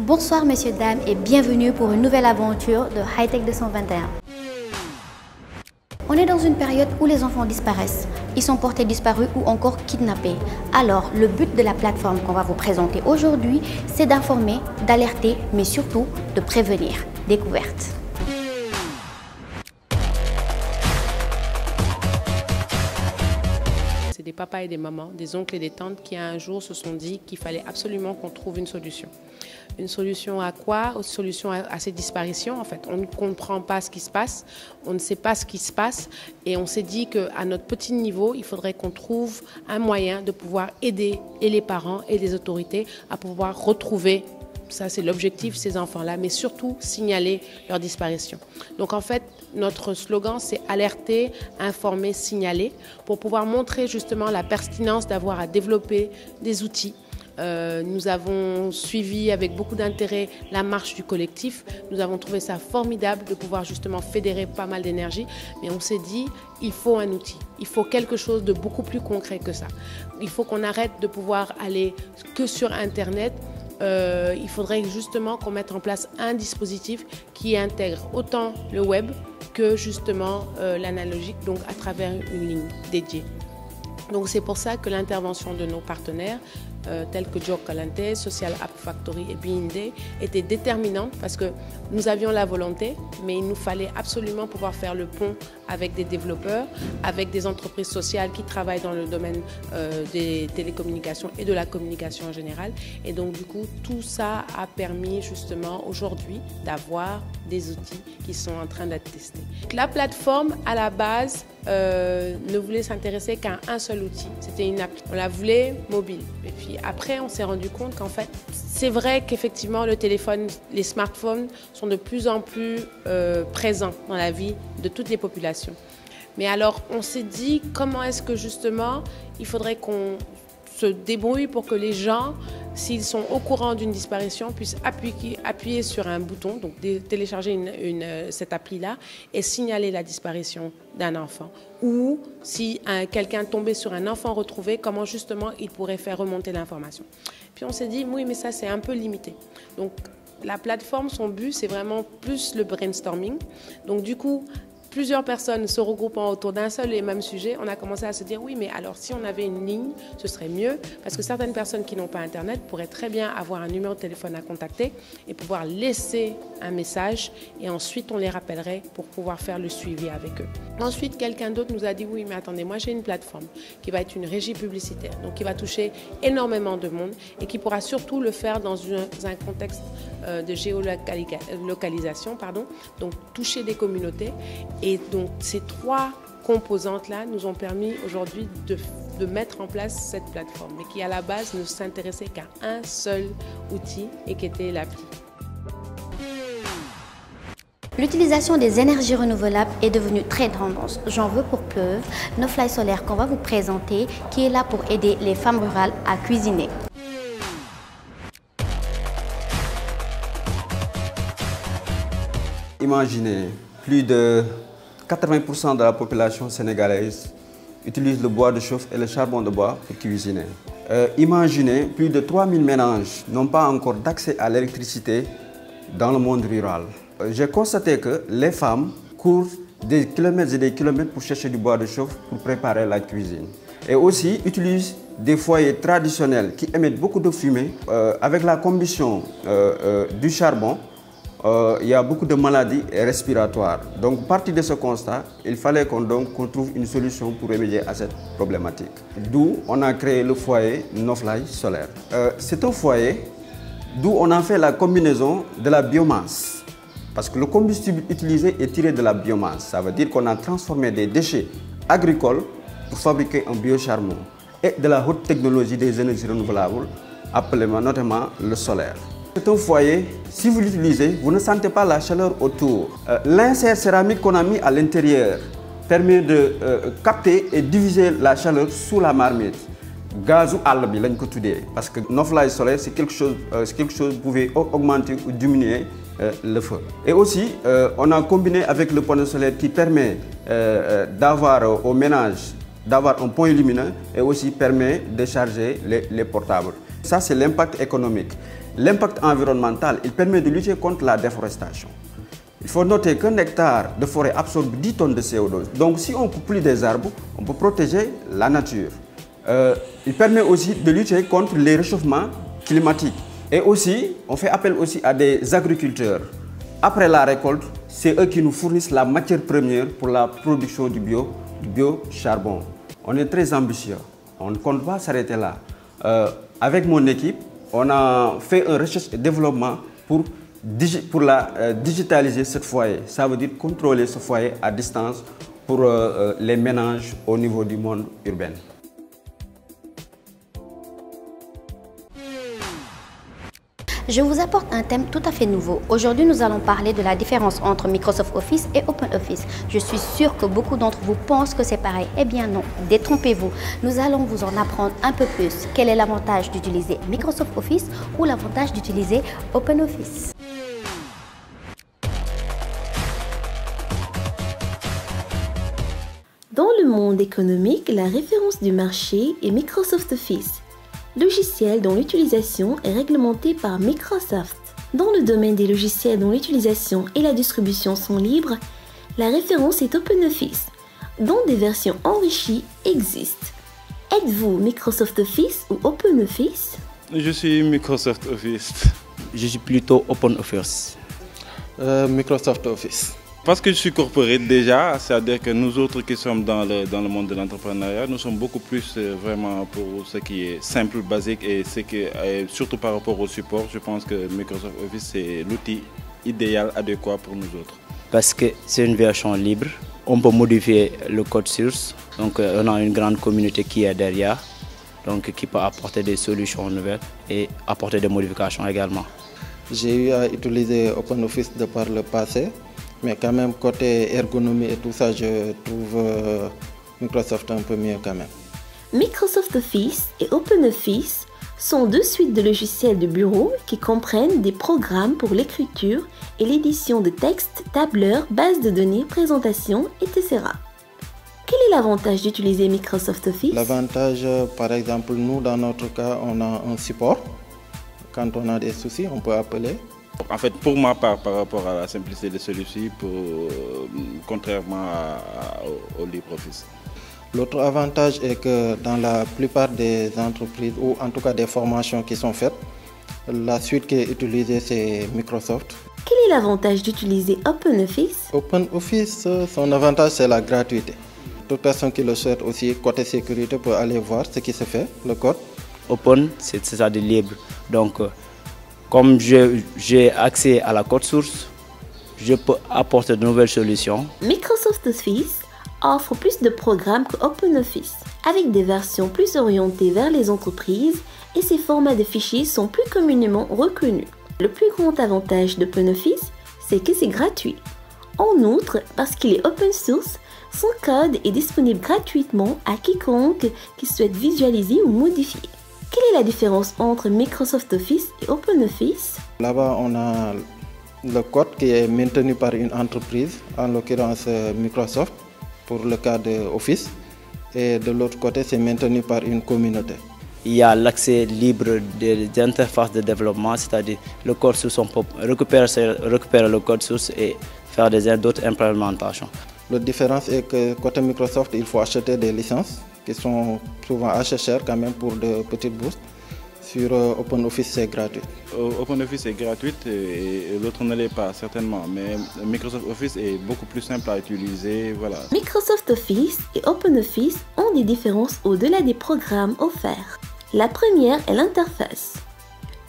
Bonsoir messieurs, dames et bienvenue pour une nouvelle aventure de Hightech 221. On est dans une période où les enfants disparaissent. Ils sont portés disparus ou encore kidnappés. Alors, le but de la plateforme qu'on va vous présenter aujourd'hui, c'est d'informer, d'alerter, mais surtout de prévenir. Découverte. C'est des papas et des mamans, des oncles et des tantes qui un jour se sont dit qu'il fallait absolument qu'on trouve une solution. Une solution à quoi? Une solution à ces disparitions en fait. On ne comprend pas ce qui se passe, on ne sait pas ce qui se passe et on s'est dit qu'à notre petit niveau, il faudrait qu'on trouve un moyen de pouvoir aider et les parents et les autorités à pouvoir retrouver. Ça, c'est l'objectif, ces enfants-là, mais surtout signaler leur disparition. Donc, en fait, notre slogan, c'est alerter, informer, signaler, pour pouvoir montrer justement la pertinence d'avoir à développer des outils. Nous avons suivi avec beaucoup d'intérêt la marche du collectif. Nous avons trouvé ça formidable de pouvoir justement fédérer pas mal d'énergie. Mais on s'est dit, il faut un outil. Il faut quelque chose de beaucoup plus concret que ça. Il faut qu'on arrête de pouvoir aller que sur Internet. Il faudrait justement qu'on mette en place un dispositif qui intègre autant le web que justement l'analogique, donc à travers une ligne dédiée. Donc c'est pour ça que l'intervention de nos partenaires tels que Job Calante, Social App Factory et Binde était déterminante parce que nous avions la volonté, mais il nous fallait absolument pouvoir faire le pont avec des développeurs, avec des entreprises sociales qui travaillent dans le domaine des télécommunications et de la communication en général. Et donc du coup, tout ça a permis justement aujourd'hui d'avoir des outils qui sont en train d'être testés. La plateforme à la base ne voulait s'intéresser qu'à un seul outil, c'était une appli. On la voulait mobile. Et puis après, on s'est rendu compte qu'en fait, c'est vrai qu'effectivement, le téléphone, les smartphones sont de plus en plus présents dans la vie de toutes les populations. Mais alors, on s'est dit, comment est-ce que justement, il faudrait qu'on se débrouille pour que les gens, s'ils sont au courant d'une disparition, puissent appuyer sur un bouton, donc télécharger cette appli-là et signaler la disparition d'un enfant. Ou si quelqu'un tombait sur un enfant retrouvé, comment justement il pourrait faire remonter l'information. Puis on s'est dit, oui, mais ça c'est un peu limité. Donc la plateforme, son but, c'est vraiment plus le brainstorming. Donc du coup, plusieurs personnes se regroupant autour d'un seul et même sujet, on a commencé à se dire oui, mais alors si on avait une ligne, ce serait mieux parce que certaines personnes qui n'ont pas Internet pourraient très bien avoir un numéro de téléphone à contacter et pouvoir laisser un message et ensuite on les rappellerait pour pouvoir faire le suivi avec eux. Ensuite, quelqu'un d'autre nous a dit oui, mais attendez, moi j'ai une plateforme qui va être une régie publicitaire, donc qui va toucher énormément de monde et qui pourra surtout le faire dans un contexte de géolocalisation, donc toucher des communautés. Et donc ces trois composantes-là nous ont permis aujourd'hui de mettre en place cette plateforme, mais qui à la base ne s'intéressait qu'à un seul outil et qui était l'appli. L'utilisation des énergies renouvelables est devenue très tendance. J'en veux pour preuve No-Fly Solaire qu'on va vous présenter, qui est là pour aider les femmes rurales à cuisiner. Imaginez, plus de 80% de la population sénégalaise utilise le bois de chauffe et le charbon de bois pour cuisiner. Imaginez, plus de 3000 ménages n'ont pas encore d'accès à l'électricité dans le monde rural. J'ai constaté que les femmes courent des kilomètres et des kilomètres pour chercher du bois de chauffe pour préparer la cuisine. Et aussi utilisent des foyers traditionnels qui émettent beaucoup de fumée. Avec la combustion du charbon, il y a beaucoup de maladies respiratoires. Donc, partir de ce constat, il fallait qu'on trouve une solution pour remédier à cette problématique. D'où on a créé le foyer No-Fly Solaire. C'est un foyer d'où on a fait la combinaison de la biomasse. Parce que le combustible utilisé est tiré de la biomasse. Ça veut dire qu'on a transformé des déchets agricoles pour fabriquer un biocharbon et de la haute technologie des énergies renouvelables, appelée notamment le solaire. C'est un foyer, si vous l'utilisez, vous ne sentez pas la chaleur autour. L'insert céramique qu'on a mis à l'intérieur permet de capter et diviser la chaleur sous la marmite. Gaz ou albi, parce que No-Fly Solaire, c'est quelque chose vous pouvez augmenter ou diminuer le feu. Et aussi, on a combiné avec le panneau solaire qui permet d'avoir au ménage d'avoir un point lumineux et aussi permet de charger les portables. Ça, c'est l'impact économique. l'impact environnemental, il permet de lutter contre la déforestation. Il faut noter qu'un hectare de forêt absorbe 10 tonnes de CO2. Donc si on coupe plus des arbres, on peut protéger la nature. Il permet aussi de lutter contre les réchauffements climatiques. Et aussi, on fait appel aussi à des agriculteurs. Après la récolte, c'est eux qui nous fournissent la matière première pour la production du biocharbon. On est très ambitieux. On ne compte pas s'arrêter là. Avec mon équipe, on a fait une recherche et développement pour digitaliser ce foyer. Ça veut dire contrôler ce foyer à distance pour les ménages au niveau du monde urbain. Je vous apporte un thème tout à fait nouveau. Aujourd'hui, nous allons parler de la différence entre Microsoft Office et OpenOffice. Je suis sûre que beaucoup d'entre vous pensent que c'est pareil. Eh bien non, détrompez-vous. Nous allons vous en apprendre un peu plus. Quel est l'avantage d'utiliser Microsoft Office ou l'avantage d'utiliser OpenOffice? Dans le monde économique, la référence du marché est Microsoft Office, logiciel dont l'utilisation est réglementée par Microsoft. Dans le domaine des logiciels dont l'utilisation et la distribution sont libres, la référence est OpenOffice, dont des versions enrichies existent. Êtes-vous Microsoft Office ou OpenOffice? Je suis Microsoft Office. Je suis plutôt OpenOffice. Microsoft Office. Parce que je suis corporate déjà, c'est-à-dire que nous autres qui sommes dans le monde de l'entrepreneuriat, nous sommes beaucoup plus vraiment pour ce qui est simple, basique et surtout par rapport au support, je pense que Microsoft Office c'est l'outil idéal, adéquat pour nous autres. Parce que c'est une version libre, on peut modifier le code source, donc on a une grande communauté qui est derrière, donc qui peut apporter des solutions nouvelles et apporter des modifications également. J'ai eu à utiliser OpenOffice de par le passé. Mais quand même, côté ergonomie et tout ça, je trouve Microsoft un peu mieux quand même. Microsoft Office et OpenOffice sont deux suites de logiciels de bureau qui comprennent des programmes pour l'écriture et l'édition de textes, tableurs, bases de données, présentations, etc. Quel est l'avantage d'utiliser Microsoft Office? L'avantage, par exemple, nous, dans notre cas, on a un support. Quand on a des soucis, on peut appeler. En fait, pour ma part, par rapport à la simplicité de celui-ci, contrairement au LibreOffice. L'autre avantage est que dans la plupart des entreprises, ou en tout cas des formations qui sont faites, la suite qui est utilisée, c'est Microsoft. Quel est l'avantage d'utiliser OpenOffice? OpenOffice, son avantage, c'est la gratuité. Toute personne qui le souhaite aussi, côté sécurité, peut aller voir ce qui se fait, le code. Open, c'est ça de libre. Donc, comme j'ai accès à la code source, je peux apporter de nouvelles solutions. Microsoft Office offre plus de programmes que OpenOffice, avec des versions plus orientées vers les entreprises et ses formats de fichiers sont plus communément reconnus. Le plus grand avantage d'OpenOffice, c'est que c'est gratuit. En outre, parce qu'il est open source, son code est disponible gratuitement à quiconque qui souhaite visualiser ou modifier. Quelle est la différence entre Microsoft Office et OpenOffice? Là-bas, on a le code qui est maintenu par une entreprise, en l'occurrence Microsoft, pour le cas de Office. Et de l'autre côté, c'est maintenu par une communauté. Il y a l'accès libre des interfaces de développement, c'est-à-dire le code source, on peut récupérer le code source et faire d'autres implémentations. La différence est que côté Microsoft, il faut acheter des licences qui sont souvent assez chères quand même pour de petites bourses. Sur OpenOffice, c'est gratuit. OpenOffice est gratuit et l'autre ne l'est pas certainement, mais Microsoft Office est beaucoup plus simple à utiliser. Voilà. Microsoft Office et OpenOffice ont des différences au-delà des programmes offerts. La première est l'interface.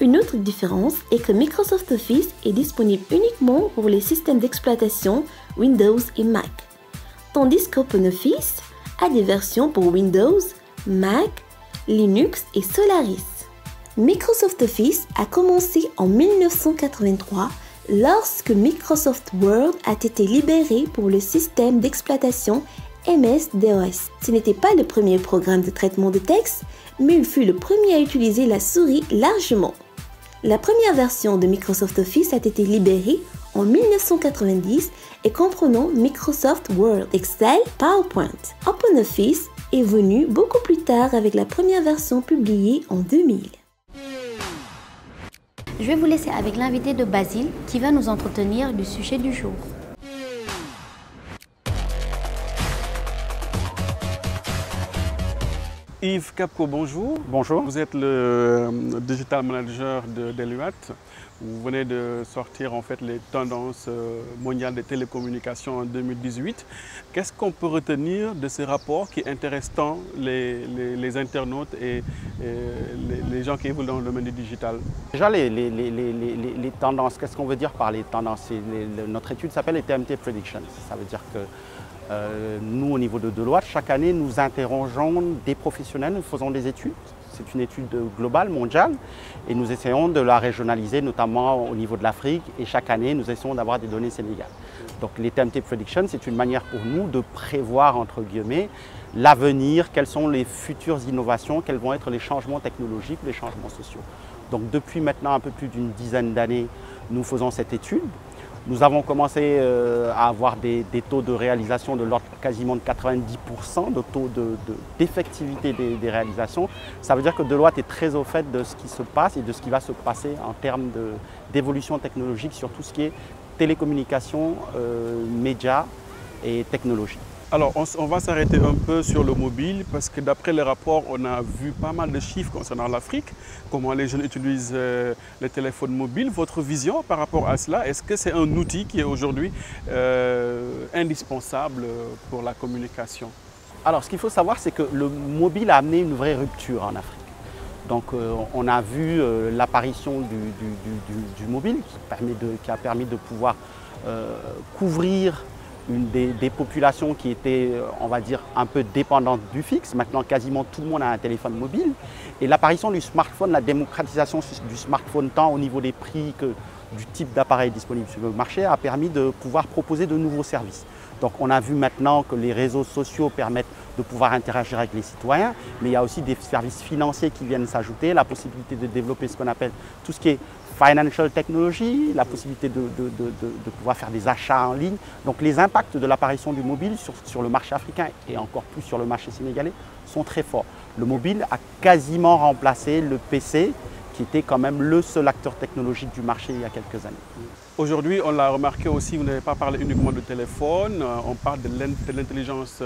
Une autre différence est que Microsoft Office est disponible uniquement pour les systèmes d'exploitation Windows et Mac, tandis qu'OpenOffice a des versions pour Windows, Mac, Linux et Solaris. Microsoft Office a commencé en 1983 lorsque Microsoft Word a été libéré pour le système d'exploitation MS-DOS. Ce n'était pas le premier programme de traitement de texte, mais il fut le premier à utiliser la souris largement. La première version de Microsoft Office a été libérée en 1990 et comprenant Microsoft Word, Excel, PowerPoint. OpenOffice est venu beaucoup plus tard avec la première version publiée en 2000. je vais vous laisser avec l'invité de Basile qui va nous entretenir du sujet du jour. Yves Capco, bonjour. Bonjour. Vous êtes le Digital Manager d'Eluat. Vous venez de sortir en fait les tendances mondiales des télécommunications en 2018. Qu'est-ce qu'on peut retenir de ces rapports qui intéressent tant les internautes et les gens qui évoluent dans le domaine du digital? Déjà, les tendances, qu'est-ce qu'on veut dire par les tendances? Notre étude s'appelle les TMT Predictions. Ça veut dire que nous, au niveau de Deloitte, chaque année, nous interrogeons des professionnels, nous faisons des études. C'est une étude globale, mondiale, et nous essayons de la régionaliser, notamment au niveau de l'Afrique, et chaque année, nous essayons d'avoir des données sénégales. Donc les TMT Predictions, c'est une manière pour nous de prévoir, entre guillemets, l'avenir, quelles sont les futures innovations, quels vont être les changements technologiques, les changements sociaux. Donc depuis maintenant un peu plus d'une dizaine d'années, nous faisons cette étude. Nous avons commencé à avoir des taux de réalisation de l'ordre quasiment de 90%, de taux d'effectivité des réalisations. Ça veut dire que Deloitte est très au fait de ce qui se passe et de ce qui va se passer en termes d'évolution technologique sur tout ce qui est télécommunications, médias et technologie. Alors, on va s'arrêter un peu sur le mobile parce que d'après les rapports, on a vu pas mal de chiffres concernant l'Afrique, comment les jeunes utilisent les téléphones mobiles. Votre vision par rapport à cela, est-ce que c'est un outil qui est aujourd'hui indispensable pour la communication? Alors, ce qu'il faut savoir, c'est que le mobile a amené une vraie rupture en Afrique. Donc, on a vu l'apparition du mobile qui a permis de pouvoir couvrir des populations qui étaient, on va dire, un peu dépendantes du fixe. Maintenant, quasiment tout le monde a un téléphone mobile. Et l'apparition du smartphone, la démocratisation du smartphone, tant au niveau des prix que du type d'appareil disponible sur le marché, a permis de pouvoir proposer de nouveaux services. Donc, on a vu maintenant que les réseaux sociaux permettent de pouvoir interagir avec les citoyens, mais il y a aussi des services financiers qui viennent s'ajouter, la possibilité de développer ce qu'on appelle tout ce qui est financial technology, la possibilité de pouvoir faire des achats en ligne. Donc les impacts de l'apparition du mobile sur le marché africain et encore plus sur le marché sénégalais sont très forts. Le mobile a quasiment remplacé le PC qui était quand même le seul acteur technologique du marché il y a quelques années. Aujourd'hui, on l'a remarqué aussi, vous n'avez pas parlé uniquement de téléphone, on parle de l'intelligence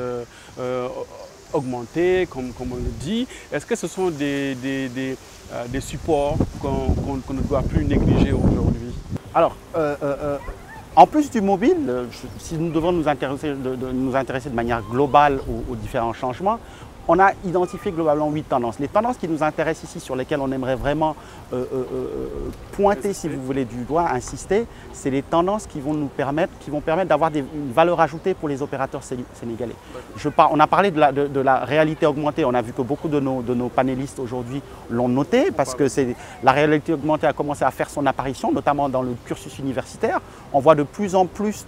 augmentée, comme on le dit. Est-ce que ce sont des supports qu'on ne doit plus négliger aujourd'hui? Alors, en plus du mobile, si nous devons nous intéresser de manière globale aux différents changements, on a identifié globalement 8 tendances. Les tendances qui nous intéressent ici, sur lesquelles on aimerait vraiment pointer, si vous voulez, du doigt, insister, c'est les tendances qui vont permettre d'avoir une valeur ajoutée pour les opérateurs sénégalais. On a parlé de la réalité augmentée. On a vu que beaucoup de nos panélistes aujourd'hui l'ont noté parce que la réalité augmentée a commencé à faire son apparition, notamment dans le cursus universitaire. On voit de plus en plus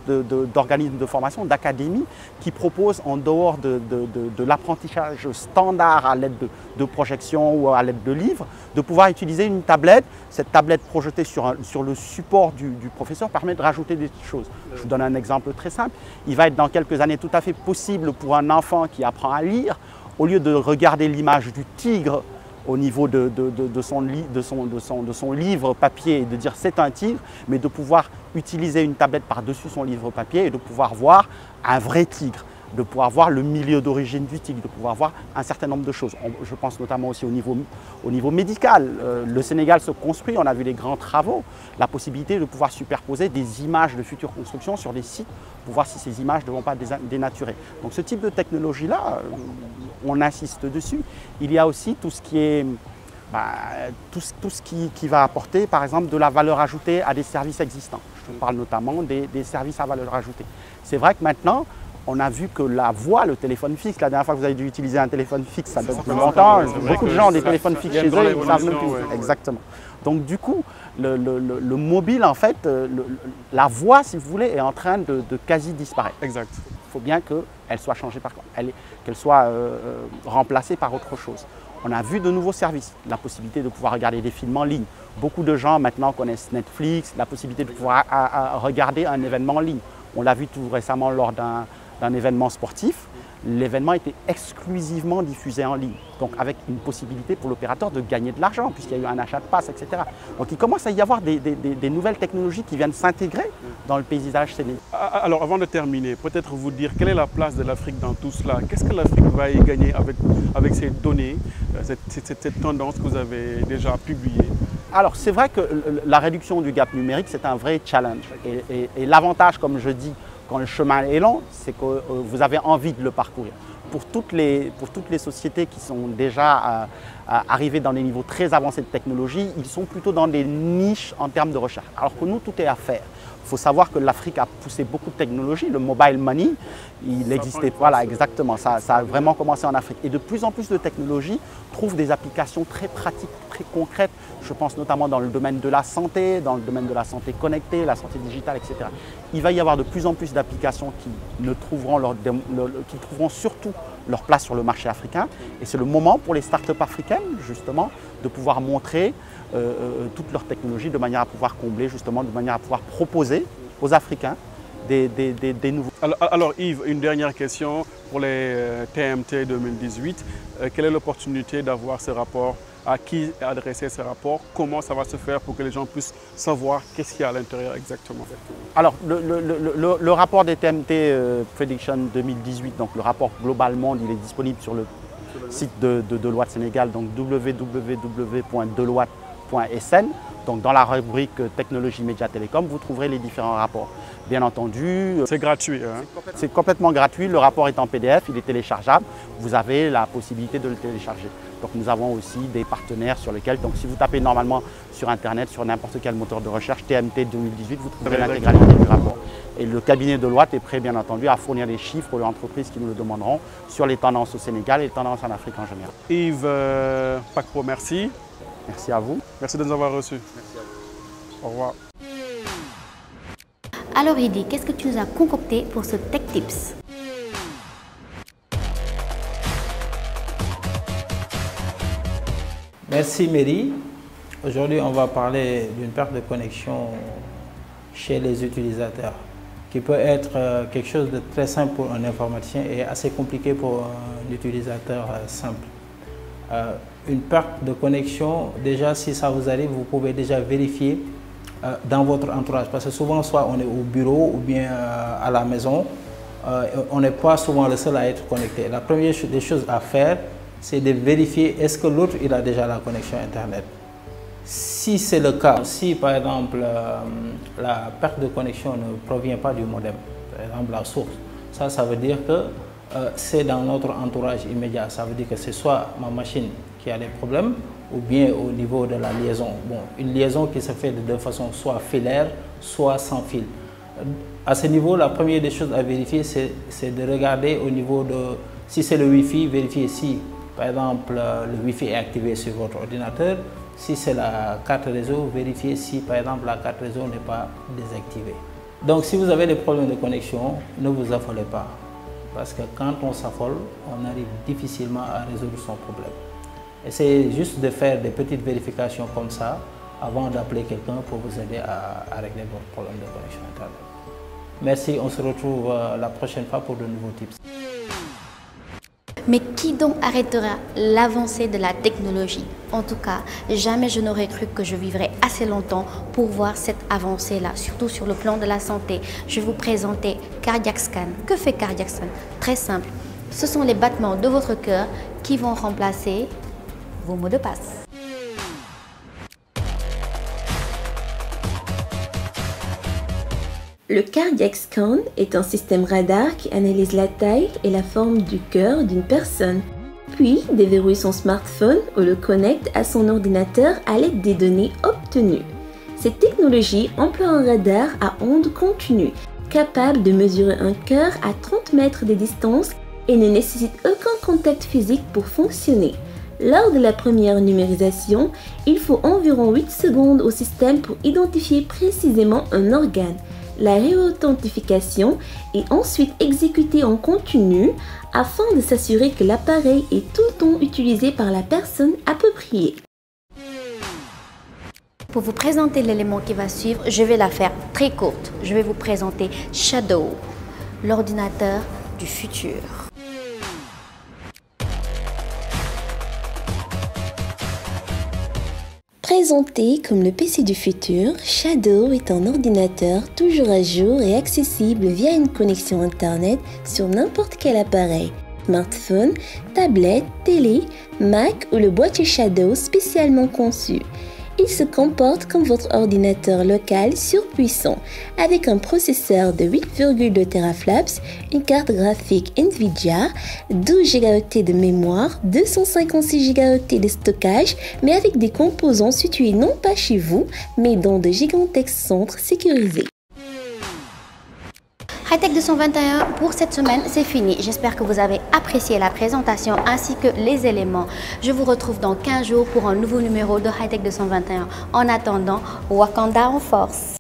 d'organismes de formation, d'académies qui proposent, en dehors de l'apprentissage standard à l'aide de projections ou à l'aide de livres, de pouvoir utiliser une tablette. Cette tablette projetée sur le support du professeur permet de rajouter des choses. Je vous donne un exemple très simple. Il va être dans quelques années tout à fait possible pour un enfant qui apprend à lire, au lieu de regarder l'image du tigre au niveau de son livre papier et de dire c'est un tigre, mais de pouvoir utiliser une tablette par-dessus son livre papier et de pouvoir voir un vrai tigre, de pouvoir voir le milieu d'origine du tigre, de pouvoir voir un certain nombre de choses. Je pense notamment aussi au niveau médical. Le Sénégal se construit, on a vu les grands travaux, la possibilité de pouvoir superposer des images de futures constructions sur des sites pour voir si ces images ne vont pas dénaturer. Donc ce type de technologie-là, on insiste dessus. Il y a aussi tout ce qui est tout ce qui va apporter, par exemple, de la valeur ajoutée à des services existants. Je parle notamment des services à valeur ajoutée. C'est vrai que maintenant, on a vu que la voix, le téléphone fixe, la dernière fois que vous avez dû utiliser un téléphone fixe, ça date plus longtemps. Beaucoup de gens ont des téléphones fixes chez eux, ils ne savent même plus. Exactement. Donc du coup, le mobile, en fait, la voix, si vous voulez, est en train de quasi disparaître. Exact. Il faut bien qu'elle soit changée par quoi, qu'elle soit remplacée par autre chose. On a vu de nouveaux services, la possibilité de pouvoir regarder des films en ligne. Beaucoup de gens maintenant connaissent Netflix, la possibilité de pouvoir regarder un événement en ligne. On l'a vu tout récemment lors d'un événement sportif, l'événement était exclusivement diffusé en ligne, donc avec une possibilité pour l'opérateur de gagner de l'argent, puisqu'il y a eu un achat de passe, etc. Donc il commence à y avoir des nouvelles technologies qui viennent s'intégrer dans le paysage sénégalais. Alors avant de terminer, peut-être vous dire quelle est la place de l'Afrique dans tout cela. Qu'est-ce que l'Afrique va y gagner avec ces données, cette tendance que vous avez déjà publiée? Alors c'est vrai que la réduction du gap numérique, c'est un vrai challenge. Et l'avantage, comme je dis, quand le chemin est long, c'est que vous avez envie de le parcourir. Pour toutes les sociétés qui sont déjà arrivées dans des niveaux très avancés de technologie, ils sont plutôt dans des niches en termes de recherche. Alors que nous, tout est à faire. Il faut savoir que l'Afrique a poussé beaucoup de technologies. Le mobile money, il existait. Voilà, exactement. Ça a vraiment commencé en Afrique. Et de plus en plus de technologies trouvent des applications très pratiques, très concrètes. Je pense notamment dans le domaine de la santé, dans le domaine de la santé connectée, la santé digitale, etc. Il va y avoir de plus en plus d'applications qui trouveront surtout leur place sur le marché africain. Et c'est le moment pour les startups africaines, justement, de pouvoir montrer toutes leurs technologies de manière à pouvoir combler, justement, de manière à pouvoir proposer aux Africains des nouveaux. Alors Yves, une dernière question pour les TMT 2018. Quelle est l'opportunité d'avoir ce rapport? À qui adresser ce rapport? Comment ça va se faire pour que les gens puissent savoir qu'est-ce qu'il y a à l'intérieur exactement? Alors, le rapport des TMT Prediction 2018, donc le rapport Global Monde, il est disponible sur le site de Deloitte Sénégal, donc www.deloitte.sn. Donc dans la rubrique technologie, médias, télécom, vous trouverez les différents rapports. Bien entendu, c'est gratuit. Hein? C'est complètement gratuit. Le rapport est en PDF, il est téléchargeable. Vous avez la possibilité de le télécharger. Donc nous avons aussi des partenaires sur lesquels, donc si vous tapez normalement sur Internet, sur n'importe quel moteur de recherche, TMT 2018, vous trouverez l'intégralité du rapport. Et le cabinet Deloitte est prêt, bien entendu, à fournir des chiffres aux entreprises qui nous le demanderont sur les tendances au Sénégal et les tendances en Afrique en général. Yves Pakpo, merci. Merci à vous. Merci de nous avoir reçus. Merci à vous. Au revoir. Alors Idi, qu'est-ce que tu nous as concocté pour ce Tech Tips? Merci Mary. Aujourd'hui, on va parler d'une perte de connexion chez les utilisateurs qui peut être quelque chose de très simple pour un informaticien et assez compliqué pour un utilisateur simple. Une perte de connexion, déjà si ça vous arrive, vous pouvez déjà vérifier dans votre entourage. Parce que souvent, soit on est au bureau ou bien à la maison, on n'est pas souvent le seul à être connecté. La première des choses à faire, c'est de vérifier est-ce que l'autre il a déjà la connexion Internet. Si c'est le cas, si par exemple la perte de connexion ne provient pas du modem, par exemple la source, ça veut dire que c'est dans notre entourage immédiat. Ça veut dire que c'est soit ma machine qui a des problèmes ou bien au niveau de la liaison. Bon, une liaison qui se fait de deux façons, soit filaire, soit sans fil. À ce niveau, la première des choses à vérifier, c'est de regarder au niveau de, si c'est le Wi-Fi, vérifier si, par exemple, le Wi-Fi est activé sur votre ordinateur. Si c'est la carte réseau, vérifier si, par exemple, la carte réseau n'est pas désactivée. Donc, si vous avez des problèmes de connexion, ne vous affolez pas. Parce que quand on s'affole, on arrive difficilement à résoudre son problème. Essayez juste de faire des petites vérifications comme ça avant d'appeler quelqu'un pour vous aider à régler votre problème de connexion Internet. Merci, on se retrouve la prochaine fois pour de nouveaux tips. Mais qui donc arrêtera l'avancée de la technologie? En tout cas, jamais je n'aurais cru que je vivrais assez longtemps pour voir cette avancée-là, surtout sur le plan de la santé. Je vais vous présenter Cardiac Scan. Que fait Cardiac Scan? Très simple. Ce sont les battements de votre cœur qui vont remplacer vos mots de passe. Le Cardiac Scan est un système radar qui analyse la taille et la forme du cœur d'une personne, puis déverrouille son smartphone ou le connecte à son ordinateur à l'aide des données obtenues. Cette technologie emploie un radar à ondes continues, capable de mesurer un cœur à 30 mètres de distance et ne nécessite aucun contact physique pour fonctionner. Lors de la première numérisation, il faut environ 8 secondes au système pour identifier précisément un organe. La réauthentification est ensuite exécutée en continu afin de s'assurer que l'appareil est tout le temps utilisé par la personne appropriée. Pour vous présenter l'élément qui va suivre, je vais la faire très courte. Je vais vous présenter Shadow, l'ordinateur du futur. Présenté comme le PC du futur, Shadow est un ordinateur toujours à jour et accessible via une connexion Internet sur n'importe quel appareil, smartphone, tablette, télé, Mac ou le boîtier Shadow spécialement conçu. Il se comporte comme votre ordinateur local surpuissant, avec un processeur de 8,2 teraflops, une carte graphique Nvidia, 12 Go de mémoire, 256 Go de stockage, mais avec des composants situés non pas chez vous, mais dans de gigantesques centres sécurisés. Hightech 221 pour cette semaine, c'est fini. J'espère que vous avez apprécié la présentation ainsi que les éléments. Je vous retrouve dans 15 jours pour un nouveau numéro de Hightech 221. En attendant, Wakanda en force.